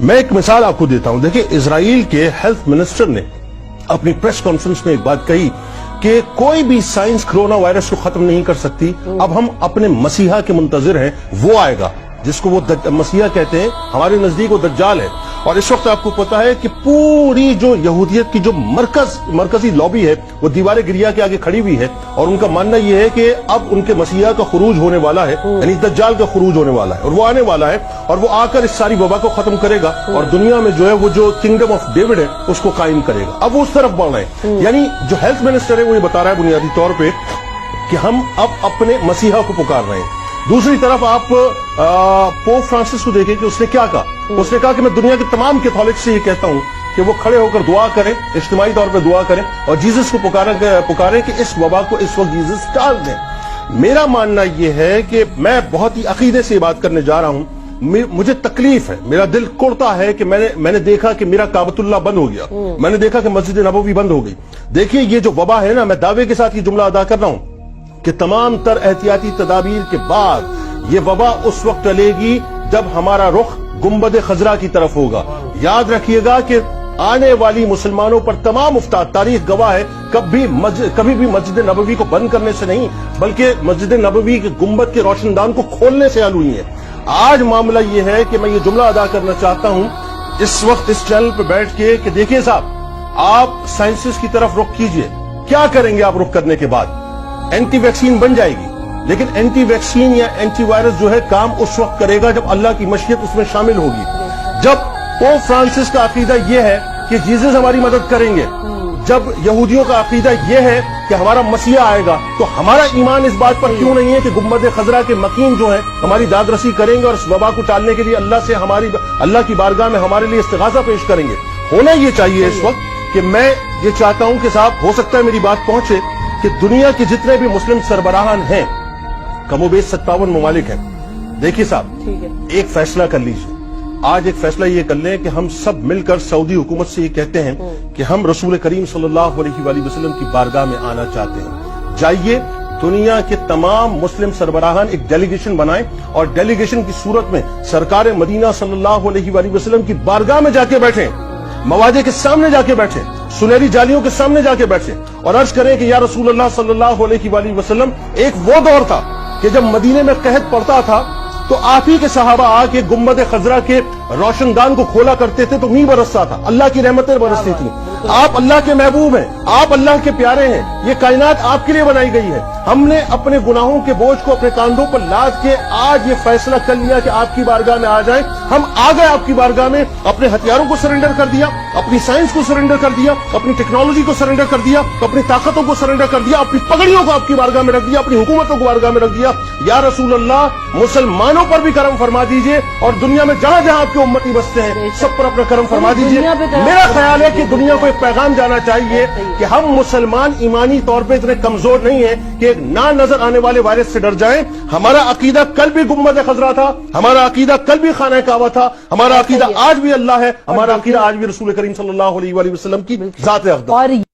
मैं एक मिसाल आपको देता हूं। देखिए, इजराइल के हेल्थ मिनिस्टर ने अपनी प्रेस कॉन्फ्रेंस में एक बात कही कि कोई भी साइंस कोरोना वायरस को खत्म नहीं कर सकती। अब हम अपने मसीहा के मुंतजिर हैं, वो आएगा जिसको वो मसीहा कहते हैं, हमारे नजदीक वो दज्जाल है। और इस वक्त आपको पता है कि पूरी जो यहूदियत की जो मरकजी लॉबी है वो दीवार गिरिया के आगे खड़ी हुई है और उनका मानना यह है कि अब उनके मसीहा का खुरूज होने वाला है, यानी दज्जाल का खुरूज होने वाला है और वो आने वाला है और वो आकर इस सारी वबा को खत्म करेगा और दुनिया में जो है वो जो किंगडम ऑफ डेविड है उसको कायम करेगा। अब वो उस तरफ बढ़ रहे हैं। यानी जो हेल्थ मिनिस्टर है वो ये बता रहा है बुनियादी तौर पर कि हम अब अपने मसीहा को पुकार रहे हैं। दूसरी तरफ आप पोप फ्रांसिस को देखें कि उसने क्या कहा। उसने कहा कि मैं दुनिया के तमाम कैथोलिक से ये कहता हूं कि वो खड़े होकर दुआ करें, इज्तिमाई तौर पे दुआ करें और जीसस को पुकारें कि इस वबा को इस वक्त जीसस टाल दें। मेरा मानना ये है कि मैं बहुत ही अकीदे से बात करने जा रहा हूं। मुझे तकलीफ है, मेरा दिल कुड़ता है कि मैंने देखा कि मेरा काबतुल्लाह बंद हो गया, मैंने देखा कि मस्जिद नबवी बंद हो गई। देखिए, ये जो वबा है ना, मैं दावे के साथ ये जुमला अदा कर रहा हूं कि तमाम तर एहतियाती तदाबीर के बाद ये वबा उस वक्त टलेगी जब हमारा रुख गुंबद खजरा की तरफ होगा। याद रखिएगा कि आने वाली मुसलमानों पर तमाम उफ्ताद, तारीख गवाह है, कभी भी मस्जिद नबवी को बंद करने से नहीं बल्कि मस्जिद नबवी के गुंबद के रोशनदान को खोलने से हल हुई है। आज मामला ये है कि मैं ये जुमला अदा करना चाहता हूं इस वक्त इस चैनल पर बैठ के कि देखिए साहब, आप साइंसेस की तरफ रुख कीजिए। क्या करेंगे आप रुख करने के बाद? एंटी वैक्सीन बन जाएगी, लेकिन एंटी वैक्सीन या एंटी वायरस जो है काम उस वक्त करेगा जब अल्लाह की मशीयत उसमें शामिल होगी। जब पोप फ्रांसिस का अकीदा यह है कि जीसस हमारी मदद करेंगे, जब यहूदियों का अकीदा यह है कि हमारा मसीहा आएगा, तो हमारा ईमान इस बात पर क्यों नहीं है कि गुंबद खजरा के मकीन जो है हमारी दादरसी करेंगे और इस वबा को टालने के लिए अल्लाह की बारगाह में हमारे लिए इस्तिगासा पेश करेंगे। होना यह चाहिए इस वक्त कि मैं ये चाहता हूं कि साहब, हो सकता है मेरी बात पहुंचे कि दुनिया के जितने भी मुस्लिम सरबराहान हैं, कमोबेश 57 ममालिक हैं, देखिए साहब, एक फैसला कर लीजिए। आज एक फैसला ये कर लें कि हम सब मिलकर सऊदी हुकूमत से ये कहते हैं कि हम रसूल करीम सल्लल्लाहु अलैहि वसल्लम की बारगाह में आना चाहते हैं। जाइए, दुनिया के तमाम मुस्लिम सरबराहान एक डेलीगेशन बनाएं और डेलीगेशन की सूरत में सरकार मदीना सल्लल्लाहु अलैहि वसल्लम की बारगाह में जाके बैठे, मवादे के सामने जाके बैठे, सुनहरी जालियों के सामने जाके बैठे और अर्ज करें कि या रसूल अल्लाह सल्लल्लाहु अलैहि वसल्लम, एक वो दौर था कि जब मदीने में कहत पड़ता था तो आप ही के सहाबा आके गुंबद खजरा के रोशनदान को खोला करते थे तो मींह बरसता था, अल्लाह की रहमतें बरसती थी। आप अल्लाह के महबूब हैं, आप अल्लाह के प्यारे हैं, ये कायनात आपके लिए बनाई गई है। हमने अपने गुनाहों के बोझ को अपने कांधों पर लाद के आज ये फैसला कर लिया कि आपकी बारगाह में आ जाएं। हम आ गए आपकी बारगाह में, अपने हथियारों को सरेंडर कर दिया, अपनी साइंस को सरेंडर कर दिया, अपनी टेक्नोलॉजी को सरेंडर कर दिया, अपनी ताकतों को सरेंडर कर दिया, अपनी पगड़ियों को आपकी बारगाह में रख दिया, अपनी हुकूमतों को बारगाह में रख दिया। या रसूल अल्लाह, मुसलमानों पर भी करम फरमा दीजिए और दुनिया में जहां जहां आपके उम्मती बसते हैं सब पर अपना करम फरमा दीजिए। मेरा ख्याल है कि दुनिया को एक पैगाम जाना चाहिए कि हम मुसलमान ईमानी तौर पे इतने कमजोर नहीं है कि एक ना नजर आने वाले वायरस से डर जाएं। हमारा अकीदा कल भी गुंबद खजरा था, हमारा अकीदा कल भी खाना काबा था, हमारा अकीदा आज भी अल्लाह है, हमारा अकीदा आज भी रसूल करीम सल्लल्लाहु अलैहि वसल्लम की जात-ए-अक़दस।